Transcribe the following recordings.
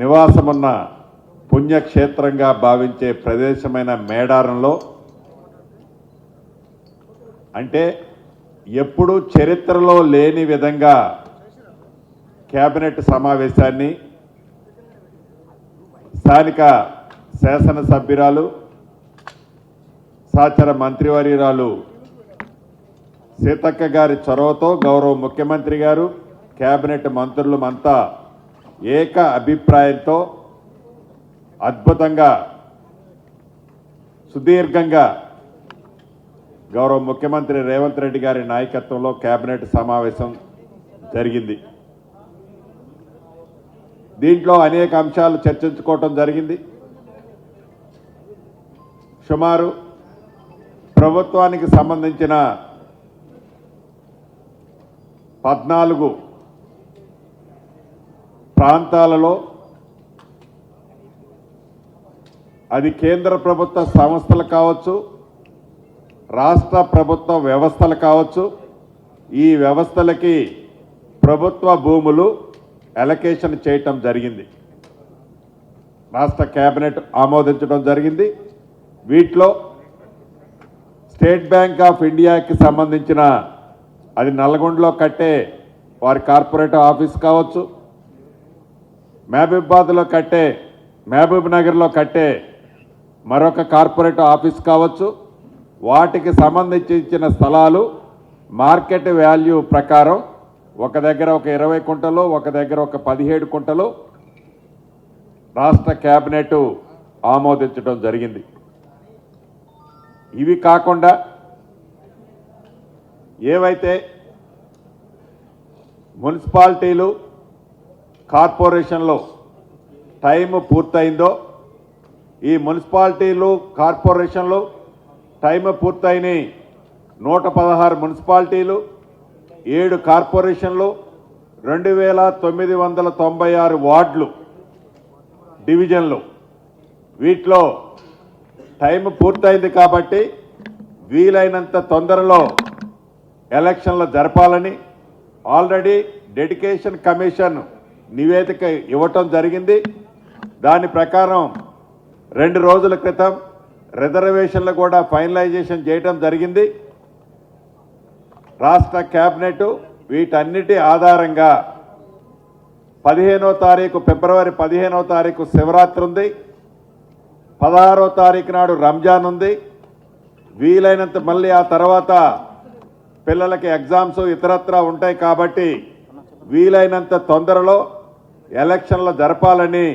నివాసమున్న పుణ్యక్షేత్రంగా భావించే ప్రదేశమైన మేడారంలో అంటే ఎప్పుడూ చరిత్రలో లేని విధంగా కేబినెట్ సమావేశాన్ని స్థానిక శాసనసభ్యురాలు సహచర మంత్రివర్యురాలు సీతక్క గారి చొరవతో గౌరవ ముఖ్యమంత్రి గారు కేబినెట్ మంత్రులమంతా ఏక అభిప్రాయంతో అద్భుతంగా సుదీర్ఘంగా గౌరవ ముఖ్యమంత్రి రేవంత్ రెడ్డి గారి నాయకత్వంలో కేబినెట్ సమావేశం జరిగింది. దీంట్లో అనేక అంశాలు చర్చించుకోవటం జరిగింది. సుమారు ప్రభుత్వానికి సంబంధించిన 14 ప్రాంతాలలో అది కేంద్ర ప్రభుత్వ సంస్థలు కావచ్చు, రాష్ట్ర ప్రభుత్వ వ్యవస్థలు కావచ్చు, ఈ వ్యవస్థలకి ప్రభుత్వ భూములు అలొకేషన్ చేయటం జరిగింది. రాష్ట్ర కేబినెట్ ఆమోదించడం జరిగింది. వీటిలో స్టేట్ బ్యాంక్ ఆఫ్ ఇండియాకి సంబంధించిన అది నల్గొండలో కట్టే వారి కార్పొరేటివ్ ఆఫీస్ కావచ్చు, మహబూబాబాద్లో కట్టే మహబూబ్ నగర్లో కట్టే మరొక కార్పొరేటివ్ ఆఫీస్ కావచ్చు, వాటికి సంబంధించిన స్థలాలు మార్కెట్ వాల్యూ ప్రకారం ఒక దగ్గర ఒక 20 కుంటలు, ఒక దగ్గర ఒక 17 కుంటలు రాష్ట్ర కేబినెట్ ఆమోదించడం జరిగింది. ఇవి కాకుండా ఏవైతే మున్సిపాలిటీలు కార్పొరేషన్లో టైం పూర్తయిందో ఈ మున్సిపాలిటీలు కార్పొరేషన్లు టైం పూర్తయిన 116 మున్సిపాలిటీలు, 7 కార్పొరేషన్లు, 2996 వార్డులు డివిజన్లు, వీటిలో టైం పూర్తయింది కాబట్టి వీలైనంత తొందరలో ఎలక్షన్లు జరపాలని ఆల్రెడీ డెడికేషన్ కమిషన్ నివేదిక ఇవ్వటం జరిగింది. దాని ప్రకారం 2 రోజుల క్రితం రిజర్వేషన్లు కూడా ఫైనలైజేషన్ చేయటం జరిగింది. రాష్ట్ర కేబినెట్ వీటన్నిటి ఆధారంగా 15వ తారీఖు ఫిబ్రవరి 15వ తారీఖు శివరాత్రి ఉంది, 16వ తారీఖు నాడు రంజాన్ ఉంది. వీలైనంత మళ్ళీ ఆ తర్వాత పిల్లలకి ఎగ్జామ్స్ ఇతరత్రా ఉంటాయి కాబట్టి వీలైనంత తొందరలో ఎలక్షన్లు జరపాలని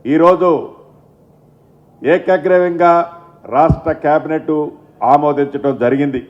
ఈరోజు ఏకగ్రీవంగా రాష్ట్ర కేబినెట్ ఆమోదించడం జరిగింది.